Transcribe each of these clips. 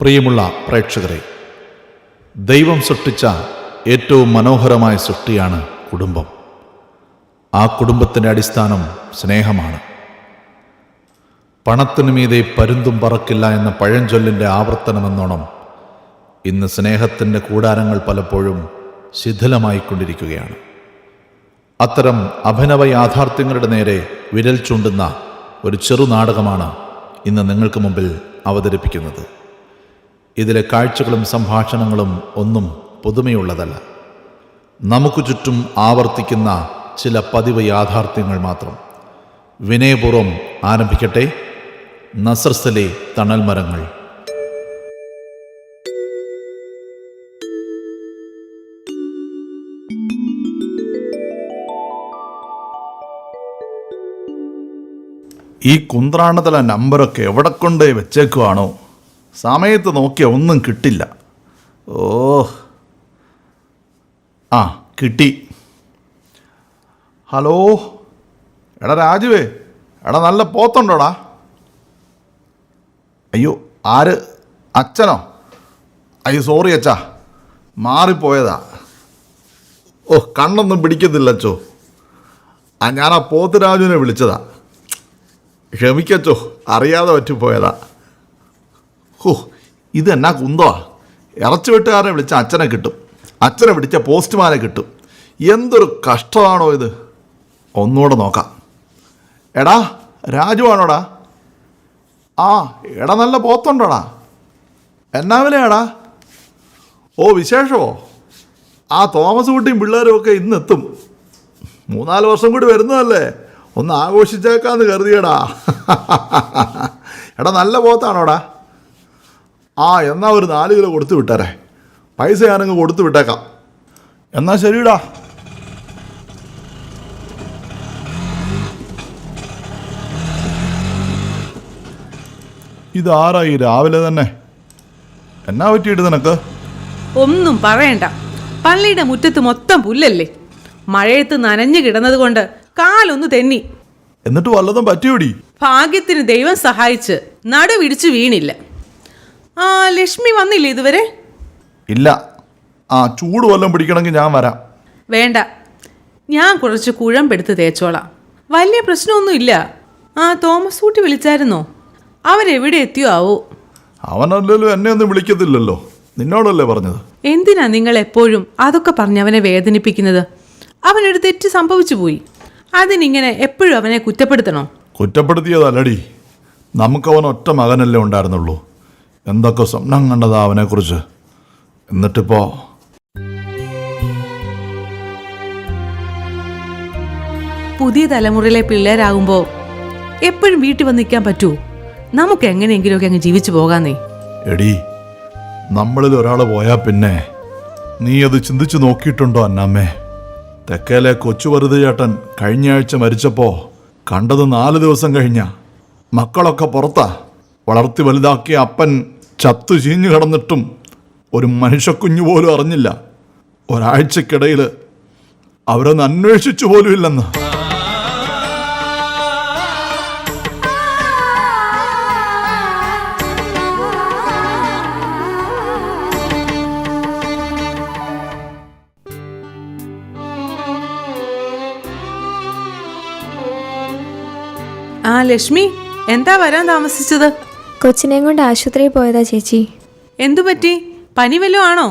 പ്രിയമുള്ള പ്രേക്ഷകരെ, ദൈവം സൃഷ്ടിച്ച ഏറ്റവും മനോഹരമായ സൃഷ്ടിയാണ് കുടുംബം. ആ കുടുംബത്തിൻ്റെ അടിസ്ഥാനം സ്നേഹമാണ്. പണത്തിനു മീതെ പരുന്തും പറക്കില്ല എന്ന പഴഞ്ചൊല്ലിൻ്റെ ആവർത്തനമെന്നോണം ഇന്ന് സ്നേഹത്തിൻ്റെ കൂടാരങ്ങൾ പലപ്പോഴും ശിഥിലമായിക്കൊണ്ടിരിക്കുകയാണ്. അത്തരം അഭിനവ യാഥാർത്ഥ്യങ്ങളുടെ നേരെ വിരൽ ചൂണ്ടുന്ന ഒരു ചെറുനാടകമാണ് ഇന്ന് നിങ്ങൾക്ക് മുമ്പിൽ അവതരിപ്പിക്കുന്നത്. ഇതിലെ കാഴ്ചകളും സംഭാഷണങ്ങളും ഒന്നും പുതുമയുള്ളതല്ല. നമുക്ക് ചുറ്റും ആവർത്തിക്കുന്ന ചില പതിവ് യാഥാർത്ഥ്യങ്ങൾ മാത്രം. വിനയപൂർവ്വം ആരംഭിക്കട്ടെ നസർസിലെ തണൽ മരങ്ങൾ. ഈ കുന്ത്രാണ്ടതല നമ്പറൊക്കെ എവിടെ കൊണ്ടേ വെച്ചേക്കുവാണോ? സമയത്ത് നോക്കിയാൽ ഒന്നും കിട്ടില്ല. കിട്ടി. ഹലോ, എടാ രാജുവേ, എടാ നല്ല പോത്തുണ്ടോടാ? അയ്യോ, ആര്? അച്ഛനോ? അയ്യോ സോറി അച്ഛാ, മാറിപ്പോയതാ. കണ്ണൊന്നും പിടിക്കത്തില്ല അച്ചോ. ഞാൻ ആ പോത്ത് രാജുവിനെ വിളിച്ചതാ. ക്ഷമിക്കച്ചോ, അറിയാതെ പറ്റിപ്പോയതാ. ഇതെന്നാ കുന്തവാ? ഇറച്ചി വെട്ടുകാരനെ വിളിച്ച അച്ഛനെ കിട്ടും, അച്ഛനെ പിടിച്ച പോസ്റ്റ്മാനെ കിട്ടും. എന്തൊരു കഷ്ടമാണോ ഇത്. ഒന്നുകൂടെ നോക്കാം. എടാ രാജു ആണോടാ? എടാ നല്ല പോത്തുണ്ടോടാ? എന്നാ വിലയാടാ? വിശേഷമോ? തോമസ് കുട്ടിയും പിള്ളേരും ഒക്കെ ഇന്നെത്തും. 3-4 വർഷം കൂടി വരുന്നതല്ലേ, ഒന്ന് ആഘോഷിച്ചേക്കാന്ന് കരുതിയടാ. എടാ നല്ല പോത്താണോടാ? എന്നാൽ ഒരു 4 കിലോ കൊടുത്തു വിട്ടേരെ. പൈസ ഞാനങ്ങ് കൊടുത്തു വിട്ടേക്കാം. എന്നാ ശരിടാ. ഇതാരായി രാവിലെ തന്നെ? എന്നാ പറ്റിയിട്ട് നിനക്ക്? ഒന്നും പറയണ്ട, പള്ളിയുടെ മുറ്റത്ത് മൊത്തം പുല്ലല്ലേ. മഴയത്ത് നനഞ്ഞു കിടന്നത് കൊണ്ട് കാലൊന്ന് തെന്നി. എന്നിട്ട് വല്ലതും പറ്റിയോടി? ഭാഗ്യത്തിന് ദൈവം സഹായിച്ച് നടുവിടിച്ചു വീണില്ല. ലക്ഷ്മി വന്നില്ലേ ഇതുവരെ? ഇല്ല. ചൂട് വല്ലതും പിടിക്കണമെങ്കിൽ ഞാൻ വരാം. വേണ്ട, ഞാൻ കുറച്ച് കുഴമ്പെടുത്ത് തേച്ചോളാം. വലിയ പ്രശ്നമൊന്നുമില്ല. തോമസ് ഊട്ടി വിളിച്ചായിരുന്നോ? അവരെവിടെ എത്തിയോ ആവോ? അവനല്ലല്ലോ എന്നെ ഒന്നും വിളിക്കത്തില്ലല്ലോ, നിന്നോടല്ലേ പറഞ്ഞത്. എന്തിനാ നിങ്ങൾ എപ്പോഴും അതൊക്കെ പറഞ്ഞ് അവനെ വേദനിപ്പിക്കുന്നത്? അവനൊരു തെറ്റ് സംഭവിച്ചു പോയി, അതിനിങ്ങനെ എപ്പോഴും അവനെ കുറ്റപ്പെടുത്തണോ? കുറ്റപ്പെടുത്തിയതല്ലടി, നമുക്കവൻ ഒറ്റ മകനല്ലേ ഉണ്ടായിരുന്നുള്ളൂ. എന്തൊക്കെ സ്വപ്നം കണ്ടതാ അവനെക്കുറിച്ച്. എന്നിട്ടിപ്പോ പുതിയ തലമുറയിലെ പിള്ളേരാകുമ്പോൾ എപ്പോഴും വീട്ടിൽ വന്ന് നിൽക്കാൻ പറ്റുമോ? നമുക്ക് എങ്ങനെയെങ്കിലുമൊക്കെ അങ്ങ് ജീവിച്ചു പോകാന്നേ. എടി, നമ്മളിൽ ഒരാൾ പോയാൽ പിന്നെ നീ അത് ചിന്തിച്ചു നോക്കിയിട്ടുണ്ടോ അന്നാമ്മേ? തെക്കേലെ കൊച്ചു വെറുതെ ചേട്ടൻ കഴിഞ്ഞ ആഴ്ച മരിച്ചപ്പോൾ കണ്ടത് 4 ദിവസം കഴിഞ്ഞ. മക്കളൊക്കെ പുറത്താ. വളർത്തി വലുതാക്കിയ അപ്പൻ ചത്തു ചീഞ്ഞു കിടന്നിട്ടും ഒരു മനുഷ്യക്കുഞ്ഞു പോലും അറിഞ്ഞില്ല. ഒരാഴ്ചക്കിടയിൽ അവരൊന്ന് അന്വേഷിച്ചു പോലും ഇല്ലെന്ന്. ലക്ഷ്മി, എന്താ വരാൻ താമസിച്ചത്? കൊച്ചിനെയും കൊണ്ട് ആശുപത്രിയിൽ പോയതാ ചേച്ചി. എന്തു പറ്റി? പനി വല്ലതും ആണോ?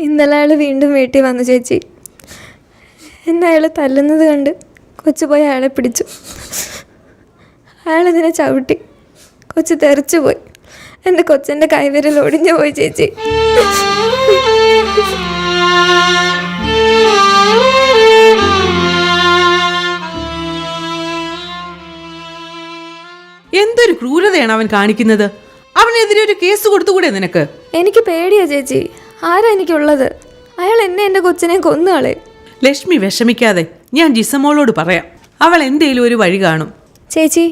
ഇന്നലെ അയാൾ വീണ്ടും വീട്ടിൽ വന്നു ചേച്ചി. എന്നെ അയാൾ തല്ലുന്നത് കണ്ട് കൊച്ചു പോയി അയാളെ പിടിച്ചു. അയാളതിനെ ചവിട്ടി. കൊച്ചു തെറിച്ചു പോയി. എൻ്റെ കൊച്ചിൻ്റെ കൈവിരൽ ഒടിഞ്ഞു പോയി ചേച്ചി. എന്തൊരു ക്രൂരതയാണ് അവൻ കാണിക്കുന്നത്. അവനെതിരെ ഒരു കേസ് കൊടുത്തുകൂടെ നിനക്ക്? എനിക്ക് പേടിയാ ചേച്ചി. ആരാ എനിക്കുള്ളത്? അയാൾ എന്നെ എൻ്റെ കൊച്ചിനെ കൊന്നുകളെ. ലക്ഷ്മി വിഷമിക്കാതെ, ഞാൻ ജിസമോളോട് പറയാം. അവൾ എന്തേലും ഒരു വഴി കാണും. ചേച്ചി,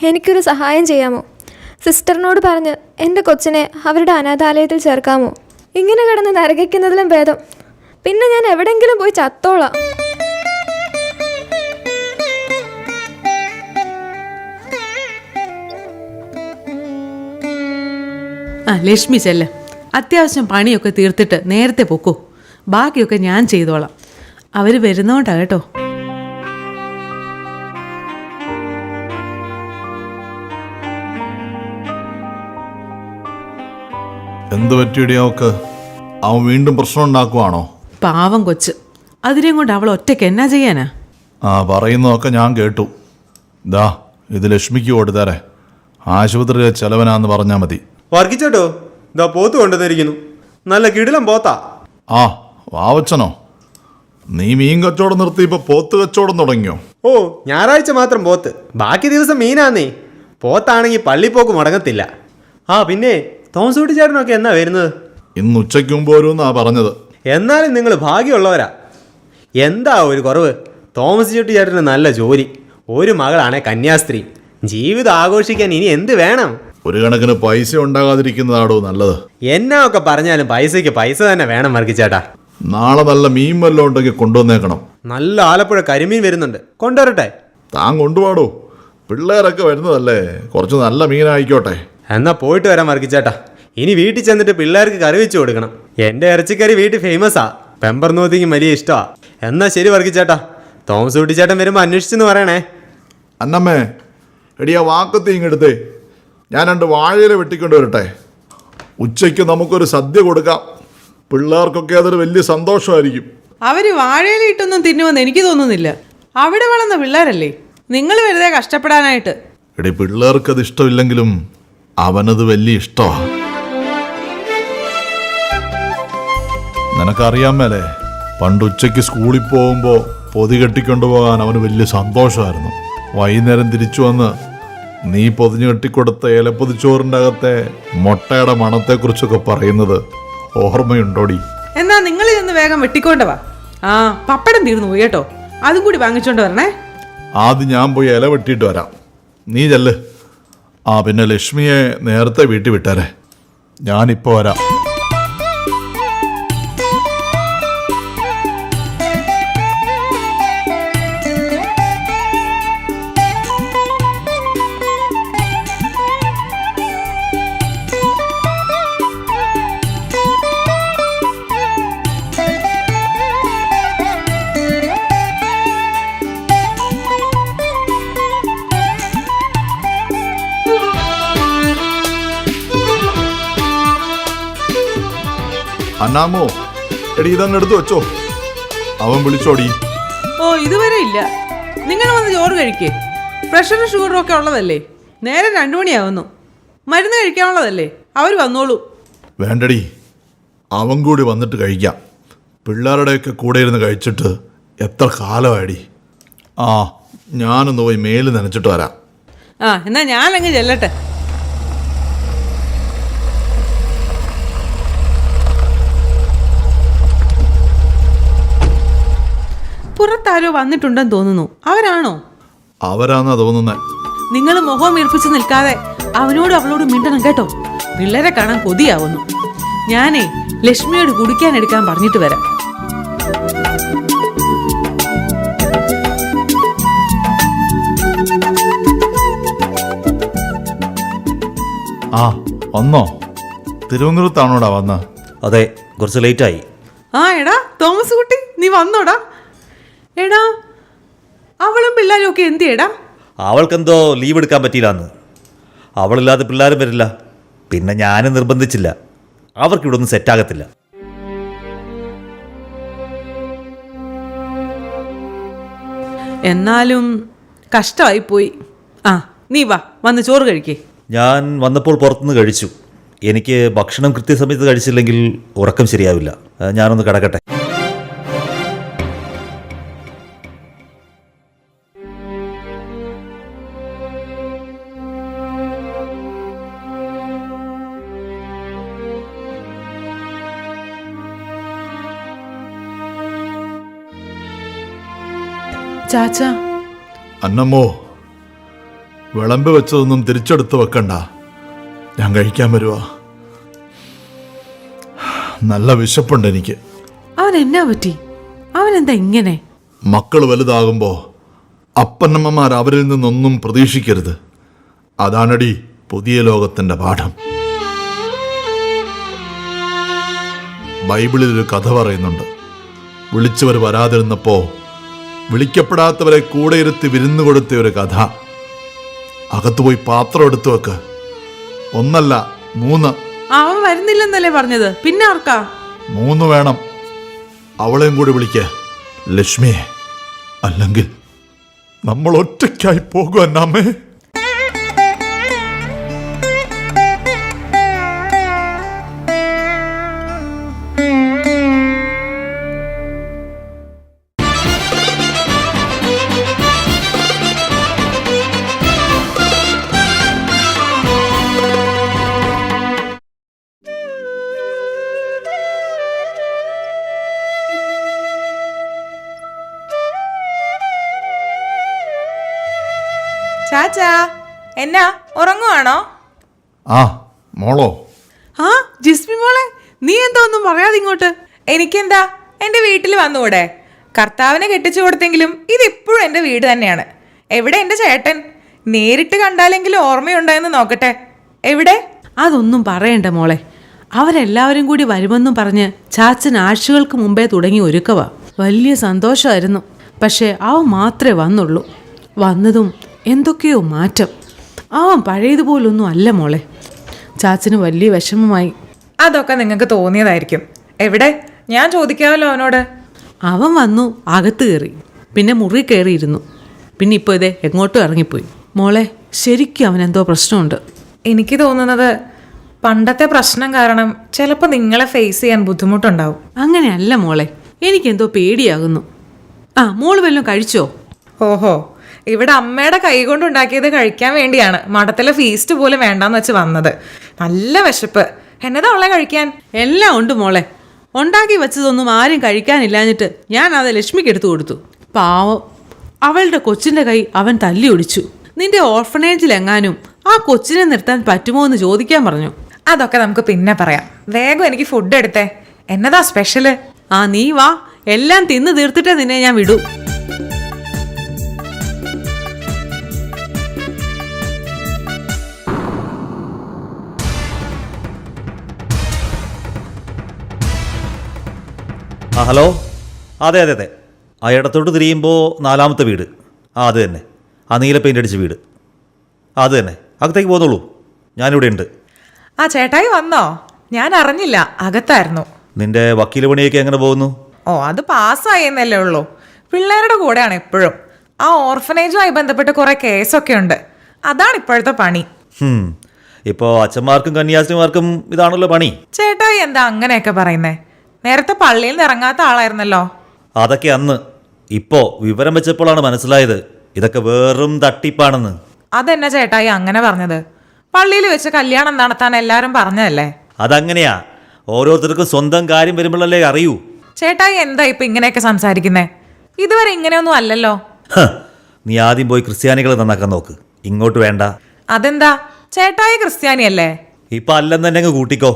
എനിക്കൊരു സഹായം ചെയ്യാമോ? സിസ്റ്ററിനോട് പറഞ്ഞ് എൻ്റെ കൊച്ചിനെ അവരുടെ അനാഥാലയത്തിൽ ചേർക്കാമോ? ഇങ്ങനെ കിടന്ന് നരകിക്കുന്നതിലും ഭേദം പിന്നെ ഞാൻ എവിടെയെങ്കിലും പോയി ചത്തോളാം. ആ ലക്ഷ്മി ചെല്ല, അത്യാവശ്യം പണിയൊക്കെ തീർത്തിട്ട് നേരത്തെ പൊക്കോ. ബാക്കിയൊക്കെ ഞാൻ ചെയ്തോളാം. അവർ വരുന്നോണ്ടാ കേട്ടോ. എന്ത് പറ്റിയടി അവക്ക്? അവൻ വീണ്ടും പ്രശ്നം ഉണ്ടാക്കുവാണോ? പാവം കൊച്ച്, അതിനെയും കൊണ്ട് അവൾ ഒറ്റയ്ക്ക് എന്നാ ചെയ്യാനാ? ആ, പറയുന്നതൊക്കെ ഞാൻ കേട്ടു. ദാ ഇത് ലക്ഷ്മിക്ക് കൊടുത്തേരെ, ആശുപത്രിയിലെ ചെലവനാന്ന് പറഞ്ഞാൽ മതി. വർക്കിച്ചേട്ടോ, ഇതാ പോത്ത് കൊണ്ടുവന്നിരിക്കുന്നു. നല്ല കിടിലം പോത്താ. ആ, വാവച്ചനോ, നീ മീൻ കച്ചവടം നിർത്തി ഇപ്പൊ പോത്ത് കച്ചവടം തുടങ്ങിയോ? ഓ, ഞായറാഴ്ച മാത്രം പോത്ത്, ബാക്കി ദിവസം മീനാന്നേ. പോത്താണെങ്കിൽ പള്ളിപ്പോക്ക് മുടങ്ങത്തില്ല. ആ പിന്നെ തോമസ് കുട്ടി ചേട്ടനൊക്കെ എന്നാ വരുന്നത്? ഇന്ന് ഉച്ചയ്ക്ക് മുമ്പ് വരുമെന്നാ പറഞ്ഞത്. എന്നാലും നിങ്ങൾ ഭാഗ്യമുള്ളവരാ. എന്താ ഒരു കുറവ്? തോമസ് കുട്ടി ചേട്ടന് നല്ല ജോലി, ഒരു മകളാണെ കന്യാസ്ത്രീ. ജീവിതം ആഘോഷിക്കാൻ ഇനി എന്ത് വേണം? ഒരു കണക്കിന് പൈസ ഉണ്ടാകാതിരിക്കുന്നതാടോ നല്ലത്. എന്നാ ഒക്കെ പറഞ്ഞാലും പൈസയ്ക്ക് പൈസ തന്നെ വേണം വർക്കിച്ചേട്ടാ. നാളെ നല്ല മീൻ വല്ലതും ഉണ്ടെങ്കിൽ കൊണ്ടുവന്നേക്കണം. നല്ല ആലപ്പുഴ കരിമീൻ വരുന്നുണ്ട്, കൊണ്ടുവരട്ടെ? താൻ കൊണ്ടുപോടോ, പിള്ളേരൊക്കെ വരുന്നതല്ലേ, കുറച്ച് നല്ല മീനായിക്കോട്ടെ. എന്നാ പോയിട്ട് വരാം വർക്കിച്ചേട്ടാ. ഇനി വീട്ടിൽ ചെന്നിട്ട് പിള്ളേർക്ക് കറി വെച്ച് കൊടുക്കണം. എൻ്റെ ഇറച്ചിക്കറി വീട്ടിൽ ഫേമസാ, പെമ്പർ നോത്തിക്കും വലിയ ഇഷ്ടമാ. എന്നാ ശരി വർക്കിച്ചേട്ടാ, തോമസ് കുട്ടിച്ചേട്ടൻ വരുമ്പോൾ അന്വേഷിച്ചെന്ന് പറയണേ. അന്നമ്മേ, എടിയാ വാക്കത്തി ഇങ്ങെടുത്തേ, ഞാൻ 2 വാഴയില വെട്ടിക്കൊണ്ട് വരട്ടെ. ഉച്ചയ്ക്ക് നമുക്കൊരു സദ്യ കൊടുക്കാം. പിള്ളേർക്കൊക്കെ അതൊരു വലിയ സന്തോഷമായിരിക്കും. അവര് വാഴയിലിട്ടൊന്നും തിന്നുമെന്ന് എനിക്ക് തോന്നുന്നില്ല. അവിടെ വളർന്ന പിള്ളേരല്ലേ, നിങ്ങൾ വെറുതെ കഷ്ടപ്പെടാനായിട്ട്. എടി, പിള്ളേർക്കത് ഇഷ്ടമില്ലെങ്കിലും അവനത് വലിയ ഇഷ്ടമാണ്. നിനക്കറിയാമേലേ, പണ്ട് ഉച്ചയ്ക്ക് സ്കൂളിൽ പോകുമ്പോൾ പൊതി കെട്ടിക്കൊണ്ടുപോകാൻ അവന് വലിയ സന്തോഷമായിരുന്നു. വൈകുന്നേരം തിരിച്ചു വന്ന് നീ പൊതിഞ്ഞു കെട്ടിക്കൊടുത്ത ഇലപ്പൊതിച്ചോറിൻ്റെ അകത്തെ മുട്ടയുടെ മണത്തെക്കുറിച്ചൊക്കെ പറയുന്നത് ഓർമ്മയുണ്ടോടി? എന്നാ നിങ്ങൾ ഇതൊന്ന് വേഗം വെട്ടിക്കൊണ്ടവാ. ആ, പപ്പടം തീർന്നു പോയി കേട്ടോ, അതും കൂടി വാങ്ങിച്ചോണ്ട് വരണേ. ആദ്യം ഞാൻ പോയി ഇല വെട്ടിയിട്ട് വരാം, നീ ചെല്ല്. ആ, പിന്നെ ലക്ഷ്മിയെ നേരത്തെ വീട്ടിൽ വിട്ടേരെ, ഞാനിപ്പോൾ വരാം. അന്നാമോ, എടി ഇതങ്ങ് എടുത്തു വെച്ചോ, അവൻ വിളിച്ചോടി. ഓ, ഇതുവരെ ഇല്ല. നിങ്ങൾ വന്ന് ചോറ് കഴിക്കേ. പ്രഷറും ഷുഗറും ഒക്കെ ഉള്ളതല്ലേ, നേരെ 2 മണിയാവുന്നു. മരുന്ന് കഴിക്കാനുള്ളതല്ലേ, അവർ വന്നോളൂ. വേണ്ടടി, അവൻ കൂടി വന്നിട്ട് കഴിക്കാം. പിള്ളേരുടെയൊക്കെ കൂടെ ഇരുന്ന് കഴിച്ചിട്ട് എത്ര കാലമായിടി. ആ, ഞാനൊന്ന് പോയി മേല് നനച്ചിട്ട് വരാം. ആ, എന്നാ ഞാനങ്ങ് ചെല്ലട്ടെ. പുറത്താരോ വന്നിട്ടുണ്ടെന്ന് തോന്നുന്നു. അവരാണോ? അവരാന്നാ തോന്നുന്നേ. നിങ്ങൾ മുഖം വീർപ്പിച്ച് നിൽക്കാതെ അവനോട് അവളോട് മിണ്ടണം കേട്ടോ. പിള്ളേരെ കാണാൻ കൊതിയാവുന്നു. ഞാനേ ലക്ഷ്മിയോട് കുടിക്കാൻ എടുക്കാൻ പറഞ്ഞിട്ട് വരാം. ആ, വന്നോ? തിരുവനന്തപുരത്താണോടാ വന്ന? അതെ, കുറച്ച് ലേറ്റായി. ആ, എടാ തോമസ് കുട്ടി, നീ വന്നോടാ. എടാ, അവളും പിള്ളേരും ഒക്കെ എന്തിയടാ? അവൾക്കെന്തോ ലീവ് എടുക്കാൻ പറ്റിയില്ലാന്ന്. അവളില്ലാതെ പിള്ളേരും വരില്ല. പിന്നെ ഞാനും നിർബന്ധിച്ചില്ല, അവർക്കിവിടെ ഒന്നും സെറ്റാകത്തില്ല. എന്നാലും കഷ്ടമായി പോയി. ആ, നീ വാ, വന്ന് ചോറ് കഴിക്കേ. ഞാൻ വന്നപ്പോൾ പുറത്തുനിന്ന് കഴിച്ചു. എനിക്ക് ഭക്ഷണം കൃത്യസമയത്ത് കഴിച്ചില്ലെങ്കിൽ ഉറക്കം ശരിയാവില്ല. ഞാനൊന്ന് കിടക്കട്ടെ. ചാച്ച, അന്നമ്മോ, വിളമ്പ് വെച്ചതൊന്നും തിരിച്ചെടുത്ത് വെക്കണ്ട, ഞാൻ കഴിക്കാൻ വരുവാ. നല്ല വിശപ്പുണ്ട് എനിക്ക്. അവൻ എന്നാ പറ്റി? അവനെന്താ ഇങ്ങനെ? മക്കൾ വലുതാകുമ്പോൾ അപ്പനമ്മമാർ അവരിൽ നിന്നൊന്നും പ്രതീക്ഷിക്കരുത്. അതാണടി പുതിയ ലോകത്തിൻ്റെ പാഠം. ബൈബിളിൽ ഒരു കഥ പറയുന്നുണ്ട്. വിളിച്ചവർ വരാതിരുന്നപ്പോ വിളിക്കപ്പെടാത്തവരെ കൂടെ ഇരുത്തി വിരുന്നു കൊടുത്ത ഒരു കഥ. അകത്തുപോയി പാത്രം എടുത്തു വെക്ക്. 1 അല്ല 3. അവൻ വരുന്നില്ലെന്നല്ലേ പറഞ്ഞത്, പിന്നെ ആർക്കാ? 3 വേണം. അവളെയും കൂടി വിളിക്ക, ലക്ഷ്മിയെ. അല്ലെങ്കിൽ നമ്മൾ ഒറ്റയ്ക്കായി പോകും അന്നാമ്മേ. ചാച്ചാ, എന്നാ ഉറങ്ങുവാണോ? ആ മോളോ? ആ ജിസ്മി മോളെ, നീ എന്താ ഒന്നും പറയാതെ ഇങ്ങോട്ട്? എനിക്കെന്താ, എൻ്റെ വീട്ടിൽ വന്നുകൂടെ? കർത്താവിനെ കെട്ടിച്ചു കൊടുത്തെങ്കിലും ഇതിപ്പോഴും എൻ്റെ വീട് തന്നെയാണ്. എവിടെ എൻ്റെ ചേട്ടൻ? നേരിട്ട് കണ്ടാലെങ്കിലും ഓർമ്മയുണ്ടോയെന്ന് നോക്കട്ടെ. എവിടെ? അതൊന്നും പറയണ്ട മോളെ. അവരെല്ലാവരും കൂടി വരുമെന്നും പറഞ്ഞ് ചാച്ചൻ ആഴ്ചകൾക്ക് മുമ്പേ തുടങ്ങി ഒരുക്കവാ. വലിയ സന്തോഷമായിരുന്നു. പക്ഷേ അവൻ മാത്രമേ വന്നുള്ളൂ. വന്നതും എന്തൊക്കെയോ മാറ്റം. അവൻ പഴയതുപോലൊന്നും അല്ല മോളെ. ചാച്ചന് വലിയ വിഷമമായി. അതൊക്കെ നിങ്ങൾക്ക് തോന്നിയതായിരിക്കും. എവിടെ? ഞാൻ ചോദിക്കാമല്ലോ അവനോട്. അവൻ വന്നു, അകത്ത് കയറി, പിന്നെ മുറി കയറിയിരുന്നു, പിന്നെ ഇപ്പോൾ ഇതേ എങ്ങോട്ടും ഇറങ്ങിപ്പോയി. മോളെ, ശരിക്കും അവനെന്തോ പ്രശ്നമുണ്ട്. എനിക്ക് തോന്നുന്നത് പണ്ടത്തെ പ്രശ്നം കാരണം ചിലപ്പോൾ നിങ്ങളെ ഫേസ് ചെയ്യാൻ ബുദ്ധിമുട്ടുണ്ടാവും. അങ്ങനെയല്ല മോളെ, എനിക്കെന്തോ പേടിയാകുന്നു. ആ മോള് വല്ലതും കഴിച്ചോ? ഓഹോ, ഇവിടെ അമ്മയുടെ കൈ കൊണ്ടുണ്ടാക്കിയത് കഴിക്കാൻ വേണ്ടിയാണ് മഠത്തിലെ ഫീസ്റ്റ് പോലും വേണ്ടാന്ന് വെച്ച് വന്നത്. നല്ല വിശപ്പ്. എന്നതാ ഉള്ള കഴിക്കാൻ? എല്ലാം ഉണ്ട് മോളെ. ഉണ്ടാക്കി വെച്ചതൊന്നും ആരും കഴിക്കാനില്ലാഞ്ഞിട്ട് ഞാൻ അത് ലക്ഷ്മിക്ക് എടുത്തു കൊടുത്തു. പാവം, അവളുടെ കൊച്ചിൻ്റെ കൈ അവൻ തല്ലി ഒടിച്ചു. നിന്റെ ഓർഫനേജിലെങ്ങാനും ആ കൊച്ചിനെ നിർത്താൻ പറ്റുമോ എന്ന് ചോദിക്കാൻ പറഞ്ഞു. അതൊക്കെ നമുക്ക് പിന്നെ പറയാം. വേഗം എനിക്ക് ഫുഡ് എടുത്തേ. എന്നതാ സ്പെഷ്യല്? ആ നീ വാ, എല്ലാം തിന്ന് തീർത്തിട്ടേ നിന്നെ ഞാൻ വിടൂ. ആ ഹലോ, അതെ അതെ അതെ. ആ ഇടത്തോട്ട് തിരിയുമ്പോൾ 4ാമത്തെ വീട്. ആ അത് തന്നെ, ആ നീല പെയിൻ്റ് അടിച്ച വീട്. അത് തന്നെ, അകത്തേക്ക് പോന്നോളൂ, ഞാനിവിടെ ഉണ്ട്. ആ ചേട്ടായി വന്നോ? ഞാൻ അറിഞ്ഞില്ല, അകത്തായിരുന്നു. നിന്റെ വക്കീൽ പണിയൊക്കെ എങ്ങനെ പോകുന്നു? ഓ, അത് പാസ്സായെന്നല്ലേ ഉള്ളൂ. പിള്ളേരുടെ കൂടെയാണ് എപ്പോഴും. ആ ഓർഫനേജുമായി ബന്ധപ്പെട്ട് കുറെ കേസൊക്കെ ഉണ്ട്. അതാണ് ഇപ്പോഴത്തെ പണി. ഇപ്പോൾ അച്ഛന്മാർക്കും കന്യാസ്ത്രീമാർക്കും ഇതാണല്ലോ പണി. ചേട്ടായി എന്താ അങ്ങനെയൊക്കെ പറയുന്നേ? നേരത്തെ പള്ളിയിൽ നിന്ന് ഇറങ്ങാത്ത ആളായിരുന്നല്ലോ. അതൊക്കെ അന്ന്. ഇപ്പോൾ വിവരം വെച്ചപ്പോഴാണ് മനസ്സിലായത് ഇതൊക്കെ വെറും തട്ടിപ്പാണെന്ന്. അതെന്നാ ചേട്ടായി അങ്ങനെ പറഞ്ഞത്? പള്ളിയിൽ വെച്ച് കല്യാണം നടത്താൻ എല്ലാവരും പറഞ്ഞതല്ലേ? അതങ്ങനെയാ, ഓരോരുത്തർക്കും സ്വന്തം കാര്യം വരുമ്പോഴല്ലേ അറിയൂ. ചേട്ടായി എന്താ ഇപ്പൊ ഇങ്ങനെയൊക്കെ സംസാരിക്കുന്നേ? ഇതുവരെ ഇങ്ങനെയൊന്നും അല്ലല്ലോ. നീ ആദ്യം പോയി ക്രിസ്ത്യാനികളെ നന്നാക്കാൻ നോക്ക്, ഇങ്ങോട്ട് വേണ്ട. അതെന്താ? ചേട്ടായി ക്രിസ്ത്യാനിയല്ലേ? ഇപ്പൊ അല്ലെന്ന് തന്നെ അങ്ങ് കൂട്ടിക്കോ.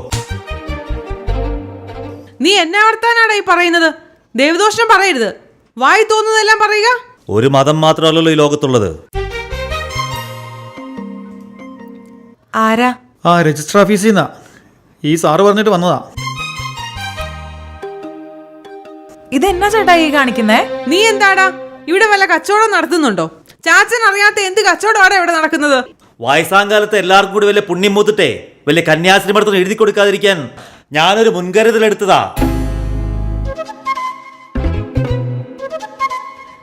നീ എന്നെ വർത്താനാടാ ഈ പറയുന്നത്? ദൈവദോഷം പറയരുത്. വായി തോന്നുന്നതെല്ലാം പറയുക. ഒരു മതം മാത്രമല്ലല്ലോ ഈ ലോകത്തുള്ളത്. ആരാ? ആ രജിസ്റ്റർ ഓഫീസിൽ നിന്നാ. ഈ സാറ് പറഞ്ഞിട്ട് വന്നതാ. ഇതെന്നാ ചേട്ടായി കാണിക്കുന്നേ? നീ എന്താടാ ഇവിടെ വല്ല കച്ചവടം നടത്തുന്നുണ്ടോ? ചാച്ചൻ അറിയാത്ത എന്ത് കച്ചവടമാണ് ഇവിടെ നടക്കുന്നത്? വയസ്സാങ്കാലത്ത് എല്ലാവർക്കും കൂടി വലിയ പുണ്യം മൂത്തിട്ടെ വലിയ കന്യാസ്ത്രീ മഠത്തിന് എഴുതി കൊടുക്കാതിരിക്കാൻ ഞാനൊരു മുൻകരുതലെടുത്തതാ.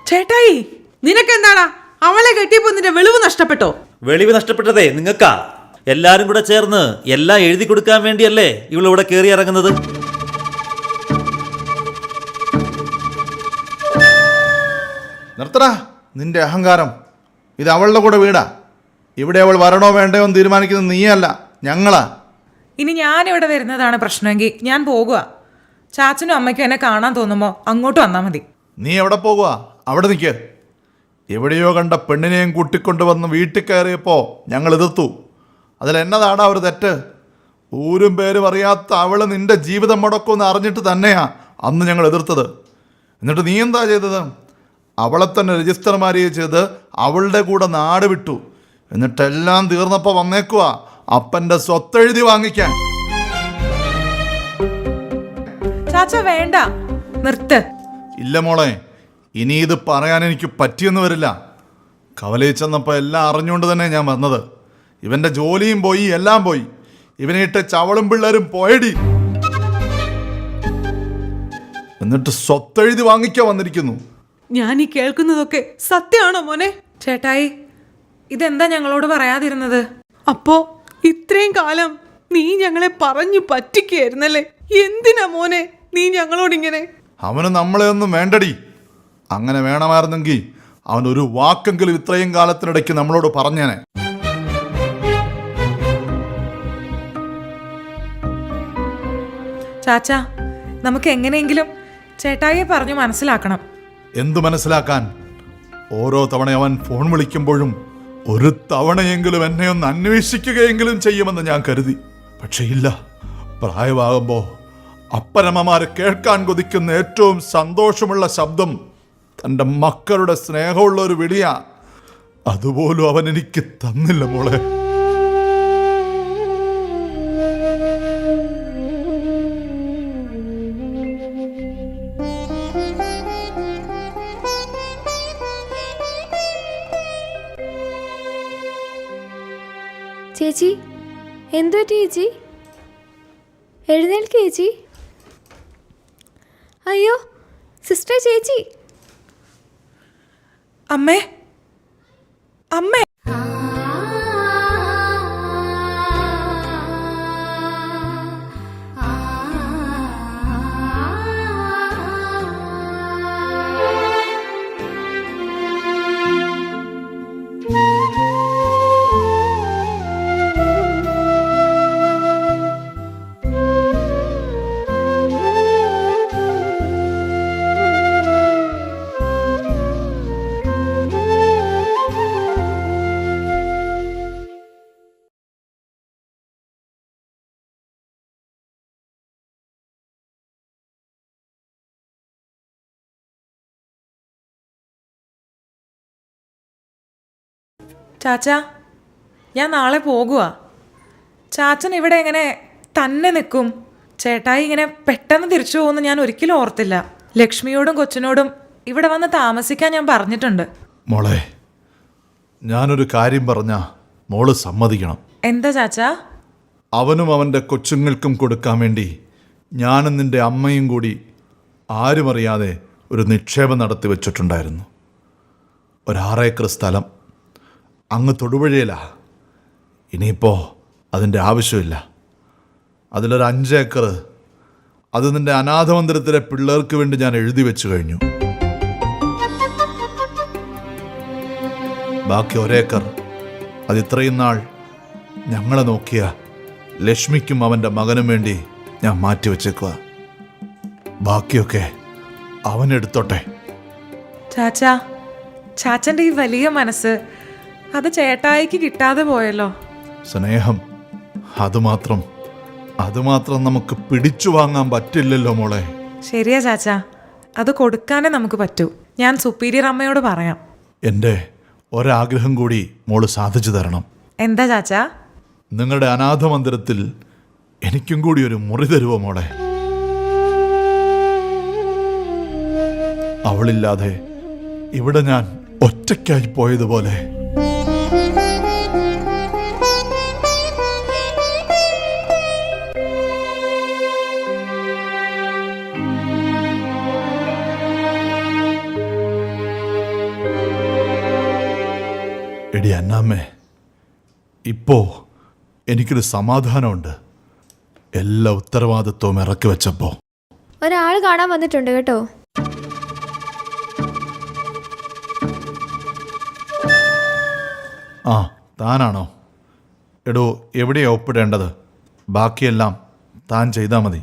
ചേട്ടായി, നിനക്കെന്താടാ അവളെ കെട്ടിയപ്പോ നിന്റെ വെളിവ് നഷ്ടപ്പെട്ടോ? വെളിവ് നഷ്ടപ്പെട്ടതേ നിങ്ങൾക്കാ. എല്ലാരും കൂടെ ചേർന്ന് എല്ലാം എഴുതി കൊടുക്കാൻ വേണ്ടിയല്ലേ ഇവളിവിടെ കയറി ഇറങ്ങുന്നത്. നിർത്തടാ നിന്റെ അഹങ്കാരം. ഇത് അവളുടെ കൂടെ വീടാ. ഇവിടെ അവൾ വരണോ വേണ്ടയോ എന്ന് തീരുമാനിക്കുന്നത് നീയല്ല, ഞങ്ങളാ. ഇനി ഞാനിവിടെ വരുന്നതാണ് പ്രശ്നമെങ്കിൽ ഞാൻ പോകുക. ചാച്ചനും അമ്മയ്ക്കും എന്നെ കാണാൻ തോന്നുമ്പോൾ അങ്ങോട്ട് വന്നാൽ മതി. നീ എവിടെ പോകുക? അവിടെ നിൽക്ക്. എവിടെയോ കണ്ട പെണ്ണിനെയും കൂട്ടിക്കൊണ്ട് വന്ന് വീട്ടിൽ കയറിയപ്പോൾ ഞങ്ങൾ എതിർത്തു. അതിലെന്നതാടാ ഒരു തെറ്റ്? ഊരും പേരും അറിയാത്ത അവള് നിന്റെ ജീവിതം മുടക്കുമെന്ന് അറിഞ്ഞിട്ട് തന്നെയാ അന്ന് ഞങ്ങൾ എതിർത്തത്. എന്നിട്ട് നീ എന്താ ചെയ്തത്? അവളെ തന്നെ രജിസ്റ്റർ മാര്യേജ് ചെയ്ത് അവളുടെ കൂടെ നാട് വിട്ടു. എന്നിട്ടെല്ലാം തീർന്നപ്പോൾ വന്നേക്കുവാ അപ്പൻ്റെ സ്വത്തെഴുതി വാങ്ങിക്കാൻ. ചാച്ച വേണ്ട, നിർത്ത്. ഇല്ല മോളെ, ഇനി ഇത് പറയാൻ എനിക്ക് പറ്റിയെന്ന് വരില്ല. കവലയിൽ ചെന്നപ്പോൾ എല്ലാം അറിഞ്ഞുകൊണ്ട് തന്നെ ഞാൻ വന്നത്. ഇവന്റെ ജോലിയും പോയി, എല്ലാം പോയി. ഇവനെ ഇട്ട് ചവളും പിള്ളേരും പോയടി. എന്നിട്ട് സ്വത്തെഴുതി വാങ്ങിക്കാൻ വന്നിരിക്കുന്നു. ഞാൻ ഈ കേൾക്കുന്നതൊക്കെ സത്യമാണോ മോനെ? ചേട്ടായി, ഇതെന്താ ഞങ്ങളോട് പറയാതിരുന്നത്? അപ്പോ ഇത്രയും കാലം നീ ഞങ്ങളെ പറഞ്ഞു പറ്റിക്കായിരുന്നല്ലേ? എന്തിനാ മോനെ നീ ഞങ്ങളോടിങ്ങനെ? അവന് നമ്മളെ ഒന്നും വേണ്ടടി. അങ്ങനെ വേണമായിരുന്നെങ്കിൽ അവൻ ഒരു വാക്കെങ്കിലും ഇത്രയും കാലത്തിനിടയ്ക്ക് നമ്മളോട് പറഞ്ഞേനെ. ചാച്ച, നമുക്ക് എങ്ങനെയെങ്കിലും ചേട്ടായിയെ പറഞ്ഞു മനസ്സിലാക്കണം. എന്തു മനസ്സിലാക്കാൻ? ഓരോ തവണ അവൻ ഫോൺ വിളിക്കുമ്പോഴും ഒരു തവണയെങ്കിലും എന്നെ ഒന്ന് അന്വേഷിക്കുകയെങ്കിലും ചെയ്യുമെന്ന് ഞാൻ കരുതി. പക്ഷേ ഇല്ല. പ്രായമാകുമ്പോ അപ്പനമ്മമാരെ കേൾക്കാൻ കൊതിക്കുന്ന ഏറ്റവും സന്തോഷമുള്ള ശബ്ദം തൻ്റെ മക്കളുടെ സ്നേഹമുള്ള ഒരു വിളിയാ. അതുപോലും അവൻ എനിക്ക് തന്നില്ല മോളെ. ചേച്ചി, എന്തു പറ്റി ചേച്ചി? എഴുന്നേൽക്ക് ചേച്ചി. അയ്യോ സിസ്റ്റർ, ചേച്ചി. അമ്മേ, അമ്മേ. ചാച്ച, ഞാൻ നാളെ പോകുക. ചാച്ചൻ ഇവിടെ എങ്ങനെ തന്നെ നിൽക്കും? ചേട്ടായി ഇങ്ങനെ പെട്ടെന്ന് തിരിച്ചു പോകുമെന്ന് ഞാൻ ഒരിക്കലും ഓർത്തില്ല. ലക്ഷ്മിയോടും കൊച്ചിനോടും ഇവിടെ വന്ന് താമസിക്കാൻ ഞാൻ പറഞ്ഞിട്ടുണ്ട്. മോളെ, ഞാനൊരു കാര്യം പറഞ്ഞ മോള് സമ്മതിക്കണം. എന്താ ചാച്ച? അവനും അവൻ്റെ കൊച്ചുങ്ങൾക്കും കൊടുക്കാൻ വേണ്ടി ഞാനും നിൻ്റെ അമ്മയും കൂടി ആരും അറിയാതെ ഒരു നിക്ഷേപം നടത്തി വച്ചിട്ടുണ്ടായിരുന്നു. ഒരു 6 ഏക്കർ സ്ഥലം അങ്ങ് തൊടുപുഴയിലാ. ഇനിയിപ്പോൾ അതിൻ്റെ ആവശ്യമില്ല. അതിലൊരു 5 ഏക്കർ അത് നിൻ്റെ അനാഥ മന്ദിരത്തിലെ പിള്ളേർക്ക് വേണ്ടി ഞാൻ എഴുതി വെച്ചു കഴിഞ്ഞു. ബാക്കി 1 ഏക്കർ അത് ഇത്രയും നാൾ ഞങ്ങളെ നോക്കിയ ലക്ഷ്മിക്കും അവൻ്റെ മകനും വേണ്ടി ഞാൻ മാറ്റിവെച്ചേക്കുക. ബാക്കിയൊക്കെ അവനെടുത്തോട്ടെ. ചാച്ച, ചാച്ചൻ്റെ ഈ വലിയ മനസ്സ് അത് ചേട്ടായിക്ക് കിട്ടാതെ പോയല്ലോ. സ്നേഹം അതുമാത്രം നമുക്ക് പിടിച്ചു വാങ്ങാൻ പറ്റില്ലല്ലോ മോളെ. ശരിയാ ചാച്ച, അത് കൊടുക്കാനേ നമുക്ക് പറ്റൂ. ഞാൻ സുപ്പീരിയർ അമ്മയോട് പറയാം. എൻ്റെ ഒരാഗ്രഹം കൂടി മോള് സാധിച്ചു തരണം. എന്താ ചാച്ച? നിങ്ങളുടെ അനാഥ മന്ദിരത്തിൽ എനിക്കും കൂടി ഒരു മുറി തരുമോ മോളെ? അവളില്ലാതെ ഇവിടെ ഞാൻ ഒറ്റയ്ക്കായി പോയതുപോലെ. എടി അന്നാമ്മേ, ഇപ്പോ എനിക്കൊരു സമാധാനമുണ്ട്. എല്ലാ ഉത്തരവാദിത്വവും ഇറക്കി വെച്ചപ്പോ. ഒരാൾ കാണാൻ വന്നിട്ടുണ്ട് കേട്ടോ. ആ, താനാണോ? എടോ, എവിടെയാണ് ഒപ്പിടേണ്ടത്? ബാക്കിയെല്ലാം താൻ ചെയ്താൽ മതി.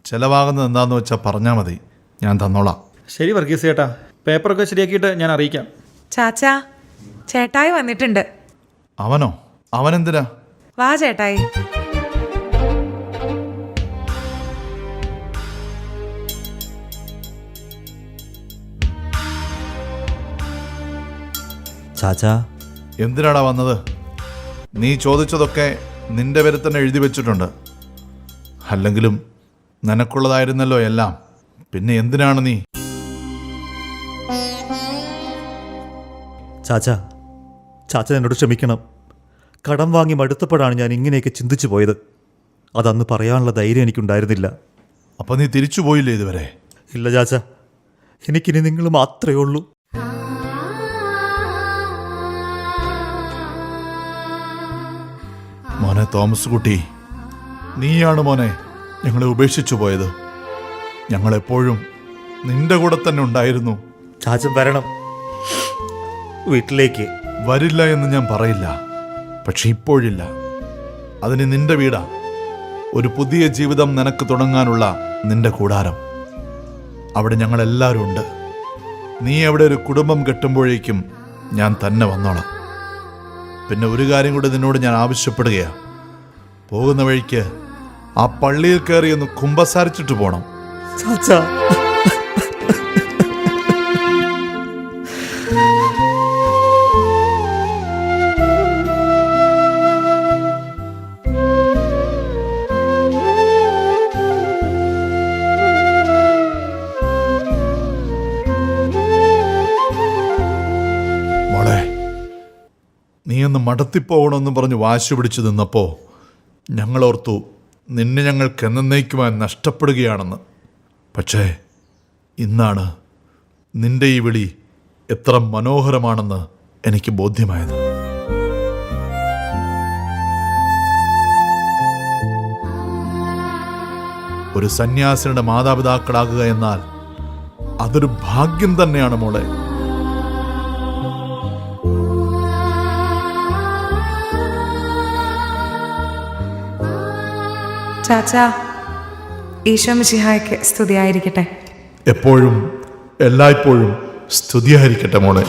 ചിലവാകുന്നത് എന്താണെന്ന് വെച്ചാൽ പറഞ്ഞാൽ മതി, ഞാൻ തന്നോളാം. ശരി വർഗീസ് ചേട്ടാ, പേപ്പറൊക്കെ ശരിയാക്കിയിട്ട് ഞാൻ അറിയിക്കാം. ചാച്ച, ചേട്ടായി വന്നിട്ടുണ്ട്. അവനോ? അവനെന്തിനാ? വാ ചേട്ടായി. ചാച്ചാ, എന്തിനാടാ വന്നത്? നീ ചോദിച്ചതൊക്കെ നിന്റെ പേരിൽ തന്നെ എഴുതി വെച്ചിട്ടുണ്ട്. അല്ലെങ്കിലും നിനക്കുള്ളതായിരുന്നല്ലോ എല്ലാം. പിന്നെ എന്തിനാണ് നീ? ചാച്ച എന്നോട് ക്ഷമിക്കണം. കടം വാങ്ങി മടുത്തപ്പോഴാണ് ഞാൻ ഇങ്ങനെയൊക്കെ ചിന്തിച്ചു പോയത്. അതന്ന് പറയാനുള്ള ധൈര്യം എനിക്കുണ്ടായിരുന്നില്ല. അപ്പം നീ തിരിച്ചു പോയില്ലേ ഇതുവരെ? ഇല്ല ചാച്ച, എനിക്കിനി നിങ്ങൾ മാത്രമേ ഉള്ളൂ. മോനെ തോമസ് കുട്ടി, നീയാണ് മോനെ ഞങ്ങളെ ഉപേക്ഷിച്ചു പോയത്. ഞങ്ങളെപ്പോഴും നിന്റെ കൂടെ തന്നെ ഉണ്ടായിരുന്നു. ചാച്ചൻ വരണം വീട്ടിലേക്ക്. വരില്ല എന്ന് ഞാൻ പറയില്ല, പക്ഷെ ഇപ്പോഴില്ല. അതിന് നിന്റെ വീടാ, ഒരു പുതിയ ജീവിതം നിനക്ക് തുടങ്ങാനുള്ള നിന്റെ കൂടാരം. അവിടെ ഞങ്ങളെല്ലാവരും ഉണ്ട്. നീ അവിടെ ഒരു കുടുംബം കെട്ടുമ്പോഴേക്കും ഞാൻ തന്നെ വന്നോളാം. പിന്നെ ഒരു കാര്യം കൂടി നിന്നോട് ഞാൻ ആവശ്യപ്പെടുകയാണ്. പോകുന്ന വഴിക്ക് ആ പള്ളിയിൽ കയറി ഒന്ന് കുമ്പസാരിച്ചിട്ട് പോകണം. ചാച്ചാ, മോളെ, നീ ഒന്ന് മടത്തിപ്പോകണമെന്നും പറഞ്ഞ് വാശി പിടിച്ചു നിന്നപ്പോൾ ഞങ്ങളോർത്തു നിന്നെ ഞങ്ങൾക്ക് എന്നേക്കുമായി നഷ്ടപ്പെടുകയാണെന്ന്. പക്ഷേ ഇന്നാണ് നിന്റെ ഈ വിളി എത്ര മനോഹരമാണെന്ന് എനിക്ക് ബോധ്യമായത്. ഒരു സന്യാസിയുടെ മാതാപിതാക്കളാകുക എന്നാൽ അതൊരു ഭാഗ്യം തന്നെയാണ് മോളെ. ചാച്ചാ, ഈശോ മിശിഹായ്ക്ക് സ്തുതിയായിരിക്കട്ടെ. എപ്പോഴും എല്ലായ്പ്പോഴും സ്തുതിയായിരിക്കട്ടെ മോളെ.